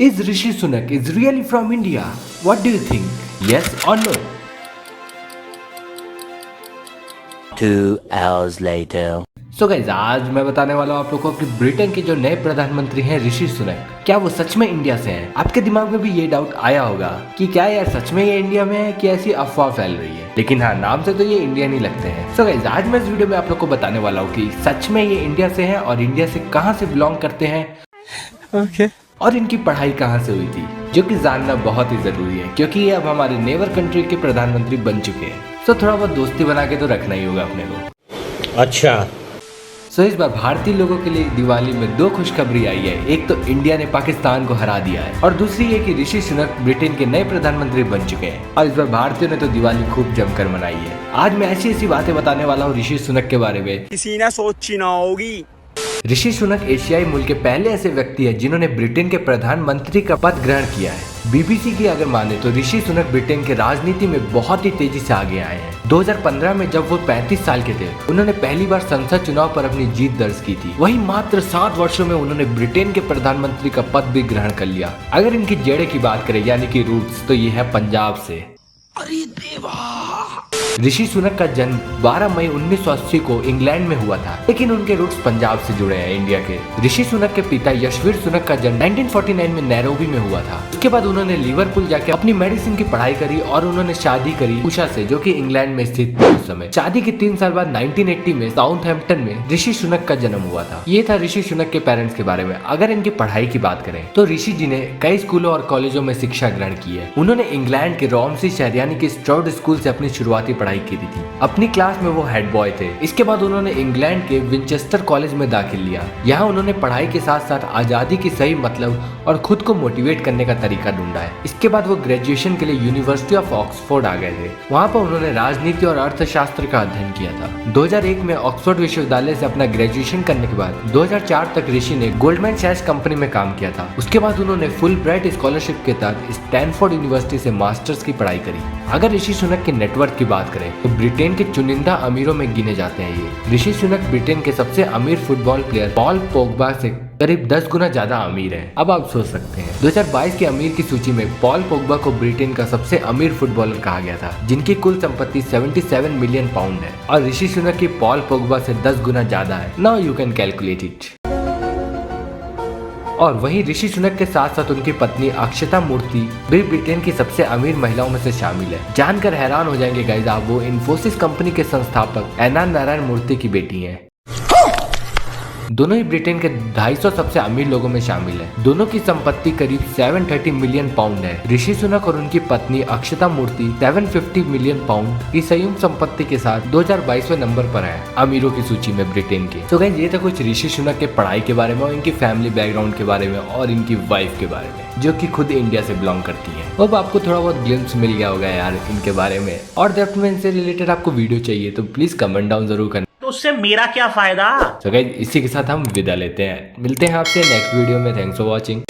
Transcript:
Is Rishi Sunak is really from India? What do you think? Yes or no? 2 hours later. So guys, आज मैं बताने वाला हूँ आप लोगों को कि ब्रिटेन के जो नए प्रधानमंत्री हैं ऋषि सुनक, क्या वो सच में इंडिया से हैं? आपके दिमाग में भी ये डाउट आया होगा कि क्या यार सच में ये इंडिया में है कि ऐसी अफवाह फैल रही है। लेकिन हाँ, नाम से तो ये इंडियन ही लगते हैं। सो गाइस, आज मैं इस वीडियो में आप लोग को बताने वाला हूँ कि सच में ये इंडिया से हैं और इंडिया से कहाँ से बिलोंग करते हैं। Okay. और इनकी पढ़ाई कहाँ से हुई थी, जो कि जानना बहुत ही जरूरी है क्योंकि ये अब हमारे नेबर कंट्री के प्रधानमंत्री बन चुके हैं। तो थोड़ा बहुत दोस्ती बना के तो रखना ही होगा अपने को। अच्छा। सो इस बार भारतीय लोगों के लिए दिवाली में दो खुशखबरी आई है। एक तो इंडिया ने पाकिस्तान को हरा दिया है और दूसरी ये कि ऋषि सुनक ब्रिटेन के नए प्रधानमंत्री बन चुके हैं। और इस बार भारतीयों ने तो दिवाली खूब जमकर मनाई है। आज मैं ऐसी ऐसी बातें बताने वाला हूँ ऋषि सुनक के बारे में किसी ने सोची ना होगी। ऋषि सुनक एशियाई मूल के पहले ऐसे व्यक्ति हैं जिन्होंने ब्रिटेन के प्रधानमंत्री का पद ग्रहण किया है। बीबीसी की अगर माने तो ऋषि सुनक ब्रिटेन के राजनीति में बहुत ही तेजी से आगे आए हैं। 2015 में जब वो 35 साल के थे, उन्होंने पहली बार संसद चुनाव पर अपनी जीत दर्ज की थी। वहीं मात्र 7 वर्षों में उन्होंने ब्रिटेन के प्रधानमंत्री का पद भी ग्रहण कर लिया। अगर इनकी जड़ें की बात करें यानी कि रूट्स, तो ये है पंजाब से। अरे देवा! ऋषि सुनक का जन्म 12 मई 1980 को इंग्लैंड में हुआ था, लेकिन उनके रूट्स पंजाब से जुड़े हैं, इंडिया के। ऋषि सुनक के पिता यशवीर सुनक का जन्म 1949 में नैरोबी में हुआ था। उसके बाद उन्होंने लिवरपूल जाके अपनी मेडिसिन की पढ़ाई करी और उन्होंने शादी करी उषा से, जो कि इंग्लैंड में स्थित थी उस समय। शादी के 3 साल बाद 1980 में साउथहैम्पटन में ऋषि सुनक का जन्म हुआ था। ये था ऋषि सुनक के पेरेंट्स के बारे में। अगर इनकी पढ़ाई की बात करें तो ऋषि जी ने कई स्कूलों और कॉलेजों में शिक्षा ग्रहण की है। उन्होंने इंग्लैंड के रोमसी शहर यानी कि स्ट्राउड स्कूल से अपनी शुरुआती पढ़ाई की थी। अपनी क्लास में वो हेड बॉय थे। इसके बाद उन्होंने इंग्लैंड के विंचेस्टर कॉलेज में दाखिल लिया। यहाँ उन्होंने पढ़ाई के साथ साथ आजादी की सही मतलब और खुद को मोटिवेट करने का तरीका ढूंढा है। इसके बाद वो ग्रेजुएशन के लिए यूनिवर्सिटी ऑफ ऑक्सफोर्ड आ गए थे। वहाँ पर उन्होंने राजनीति और अर्थशास्त्र का अध्ययन किया था। 2001 में ऑक्सफोर्ड विश्वविद्यालय से अपना ग्रेजुएशन करने के बाद 2004 तक ऋषि ने गोल्डमैन सैक्स कंपनी में काम किया था। उसके बाद उन्होंने फुल ब्राइट स्कॉलरशिप के तहत स्टैनफोर्ड यूनिवर्सिटी से मास्टर्स की पढ़ाई करी। अगर ऋषि सुनक के नेटवर्क की बात करें तो ब्रिटेन के चुनिंदा अमीरों में गिने जाते हैं ये। ऋषि सुनक ब्रिटेन के सबसे अमीर फुटबॉल प्लेयर पॉल पोग्बा से करीब 10 गुना ज्यादा अमीर है। अब आप सोच सकते हैं 2022 के अमीर की सूची में पॉल पोग्बा को ब्रिटेन का सबसे अमीर फुटबॉलर कहा गया था, जिनकी कुल संपत्ति 77 मिलियन पाउंड है। और ऋषि सुनक की पॉल पोग्बा से 10 गुना ज्यादा है। Now you can calculate it. और वहीं ऋषि सुनक के साथ साथ उनकी पत्नी अक्षता मूर्ति भी ब्रिटेन की सबसे अमीर महिलाओं में से शामिल है। जानकर हैरान हो जाएंगे गाइस आप, वो इन्फोसिस कंपनी के संस्थापक एना नारायण मूर्ति की बेटी हैं। दोनों ही ब्रिटेन के 250 सबसे अमीर लोगों में शामिल है। दोनों की संपत्ति करीब 730 मिलियन पाउंड है। ऋषि सुनक और उनकी पत्नी अक्षता मूर्ति 750 मिलियन पाउंड की संयुक्त संपत्ति के साथ 2022वें नंबर पर है अमीरों की सूची में ब्रिटेन के। तो गाइस, ये था कुछ ऋषि सुनक के पढ़ाई के बारे में और इनकी फैमिली बैकग्राउंड के बारे में और इनकी वाइफ के बारे में, जो कि खुद इंडिया से बिलोंग करती है। अब आपको थोड़ा बहुत ग्लिम्स मिल गया होगा यार इनके बारे में। और डेप्थ में इनसे रिलेटेड आपको वीडियो चाहिए तो प्लीज कमेंट डाउन जरूर करना। तो उससे मेरा क्या फायदा? तो गाइस, इसी के साथ हम विदा लेते हैं। मिलते हैं आपसे नेक्स्ट वीडियो में। Thanks for watching.